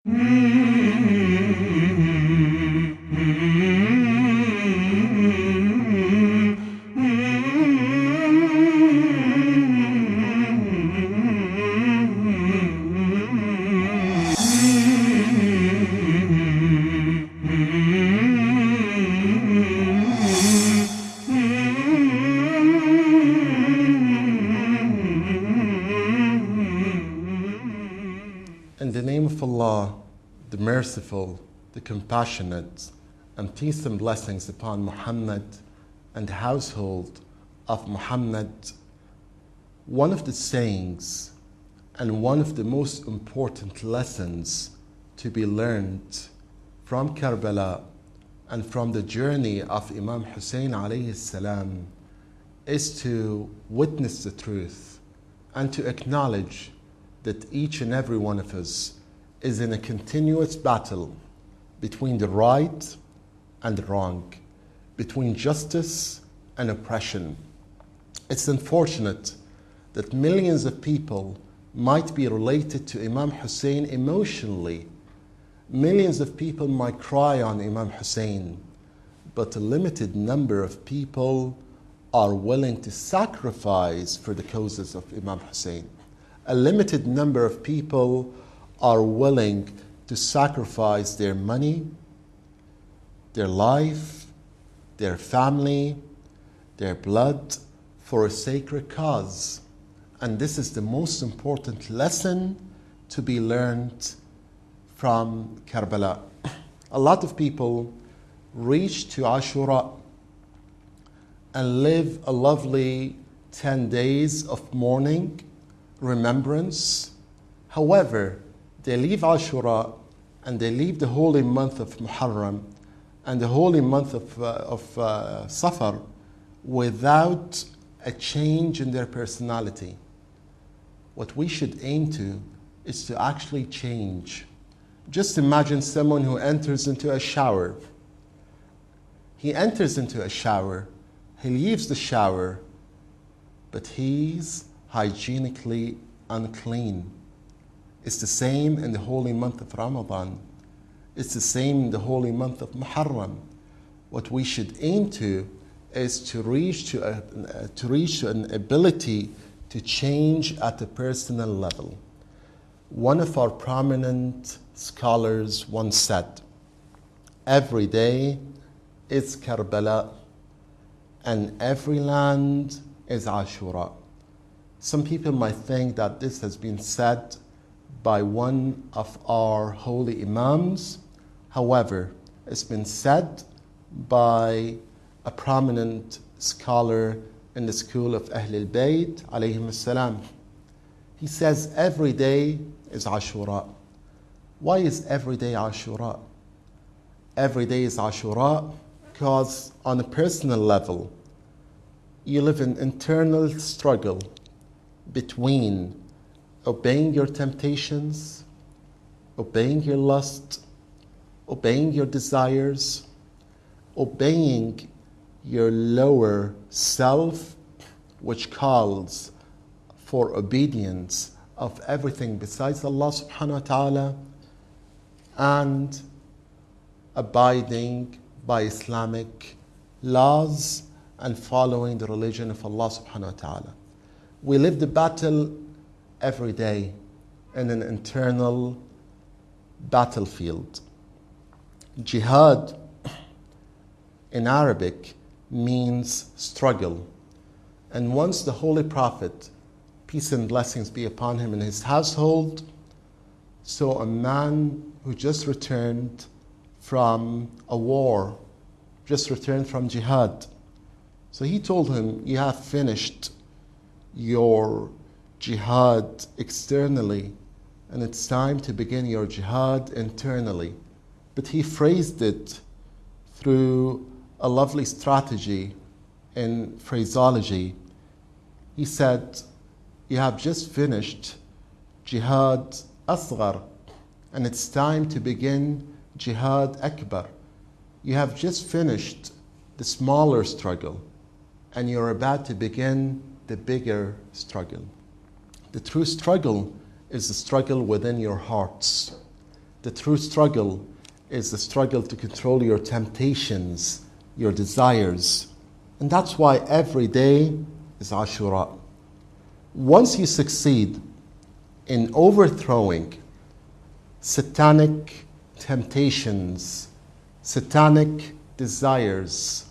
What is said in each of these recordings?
In the name of Allah, the Merciful, the Compassionate, and peace and blessings upon Muhammad and the household of Muhammad, one of the sayings and one of the most important lessons to be learned from Karbala and from the journey of Imam Husain alayhi salam is to witness the truth and to acknowledge that each and every one of us is in a continuous battle between the right and the wrong, between justice and oppression. It's unfortunate that millions of people might be related to Imam Hussein emotionally. Millions of people might cry on Imam Hussein, but a limited number of people are willing to sacrifice for the causes of Imam Hussein. A limited number of people are willing to sacrifice their money, their life, their family, their blood for a sacred cause. And this is the most important lesson to be learned from Karbala. A lot of people reach to Ashoora and live a lovely 10 days of mourning, remembrance. However, they leave Ashoora and they leave the holy month of Muharram and the holy month of Safar without a change in their personality. What we should aim to is to actually change. Just imagine someone who enters into a shower. He enters into a shower, he leaves the shower, but he's hygienically unclean. It's the same in the holy month of Ramadan. It's the same in the holy month of Muharram. What we should aim to is to reach to an ability to change at a personal level. One of our prominent scholars once said, "Every day is Karbala, and every land is Ashoora." Some people might think that this has been said by one of our holy Imams. However, it's been said by a prominent scholar in the school of Ahlul Bayt alayhim as-salam. He says every day is Ashoora. Why is every day Ashoora? Every day is Ashoora because on a personal level, you live in internal struggle between obeying your temptations, obeying your lust, obeying your desires, obeying your lower self, which calls for obedience of everything besides Allah subhanahu wa ta'ala, and abiding by Islamic laws and following the religion of Allah subhanahu wa ta'ala. We live the battle every day in an internal battlefield. Jihad in Arabic means struggle. And once the Holy Prophet, peace and blessings be upon him and his household, saw a man who just returned from a war, just returned from jihad. So he told him, "You have finished your jihad externally, and it's time to begin your jihad internally." But he phrased it through a lovely strategy in phraseology. He said, "You have just finished jihad asghar, and it's time to begin jihad akbar. You have just finished the smaller struggle, and you're about to begin the bigger struggle." The true struggle is the struggle within your hearts. The true struggle is the struggle to control your temptations, your desires. And that's why every day is Ashura. Once you succeed in overthrowing satanic temptations, satanic desires,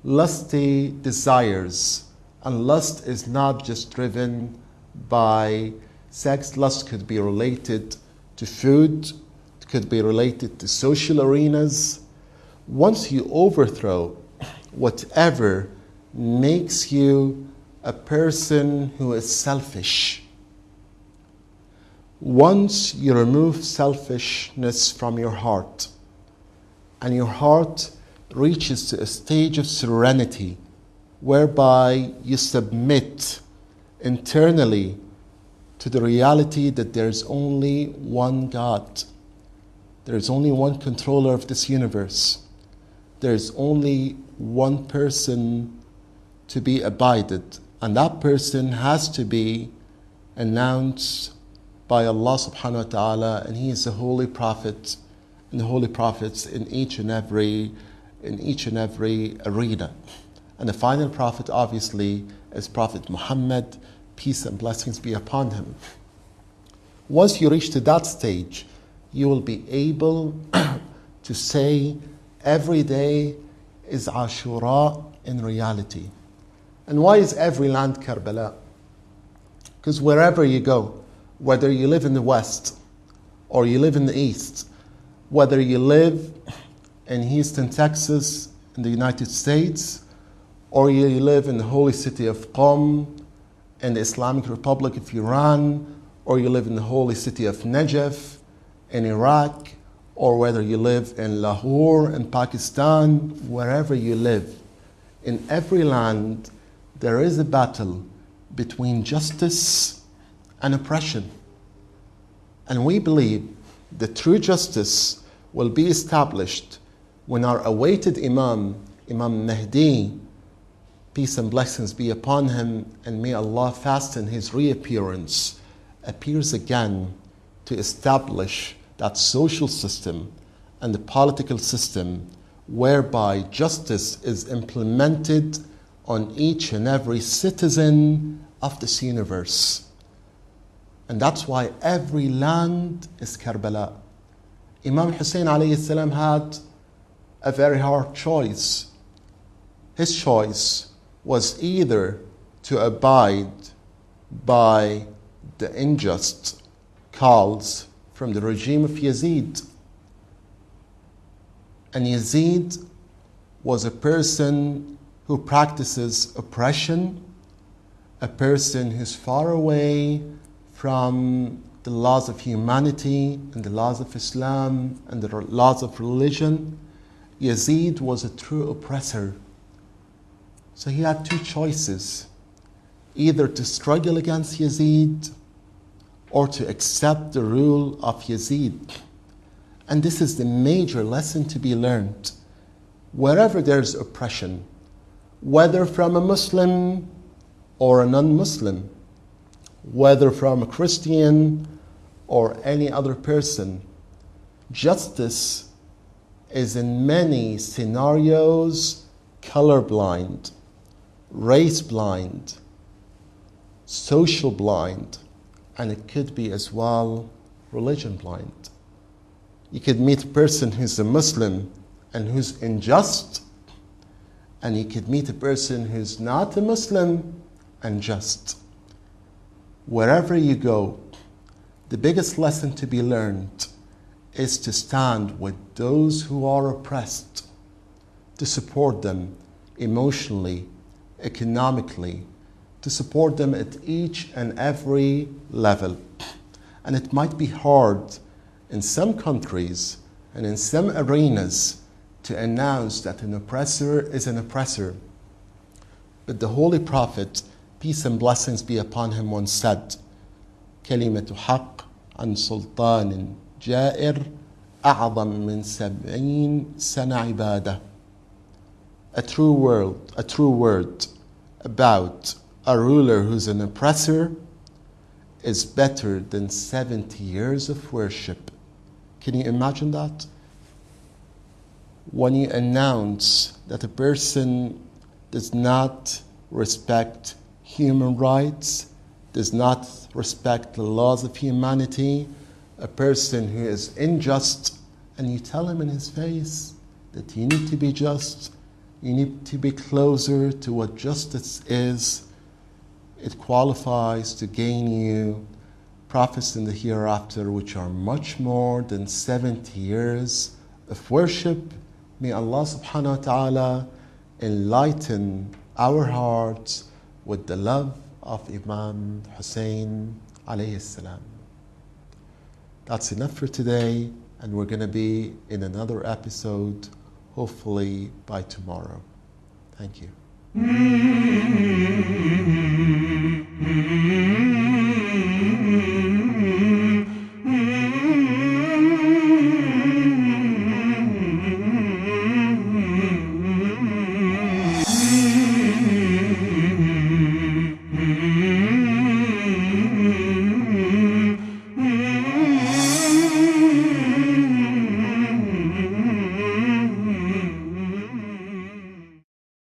lusty desires, and lust is not just driven by sex. Lust could be related to food, it could be related to social arenas. Once you overthrow whatever makes you a person who is selfish, once you remove selfishness from your heart, and your heart reaches to a stage of serenity whereby you submit internally to the reality that there's only one God, there's only one controller of this universe, there's only one person to be abided, and that person has to be announced by Allah subhanahu wa ta'ala, and He is the Holy Prophet, and the Holy Prophets in each and every arena. And the final Prophet obviously is Prophet Muhammad, peace and blessings be upon him. Once you reach to that stage, you will be able to say every day is Ashura in reality. And why is every land Karbala? Because wherever you go, whether you live in the West or you live in the East, whether you live in Houston, Texas, in the United States, or you live in the holy city of Qom, in the Islamic Republic of Iran, or you live in the holy city of Najaf in Iraq, or whether you live in Lahore in Pakistan, wherever you live, in every land there is a battle between justice and oppression. And we believe that true justice will be established when our awaited Imam, Imam Mahdi, peace and blessings be upon him, and may Allah fasten his reappearance, appears again to establish that social system and the political system whereby justice is implemented on each and every citizen of this universe. And that's why every land is Karbala. Imam Husain alayhi salam had a very hard choice. His choice was either to abide by the unjust calls from the regime of Yazid. And Yazid was a person who practices oppression, a person who's far away from the laws of humanity and the laws of Islam and the laws of religion. Yazid was a true oppressor. So he had two choices, either to struggle against Yazid or to accept the rule of Yazid. And this is the major lesson to be learned. Wherever there's oppression, whether from a Muslim or a non-Muslim, whether from a Christian or any other person, justice is in many scenarios colorblind, race blind, social blind, and it could be as well religion blind. You could meet a person who's a Muslim and who's unjust, and you could meet a person who's not a Muslim and just. Wherever you go, the biggest lesson to be learned is to stand with those who are oppressed, to support them emotionally, economically, to support them at each and every level. And it might be hard in some countries and in some arenas to announce that an oppressor is an oppressor. But the Holy Prophet, peace and blessings be upon him, once said, كلمة حق عن سلطان جائر أعظم من 70 سنة عبادة. A true word about a ruler who's an oppressor is better than 70 years of worship. Can you imagine that? When you announce that a person does not respect human rights, does not respect the laws of humanity, a person who is unjust, and you tell him in his face that you need to be just, you need to be closer to what justice is, it qualifies to gain you profits in the hereafter, which are much more than 70 years of worship. May Allah subhanahu wa ta'ala enlighten our hearts with the love of Imam Husain alayhi salam. That's enough for today, and we're going to be in another episode, hopefully by tomorrow. Thank you.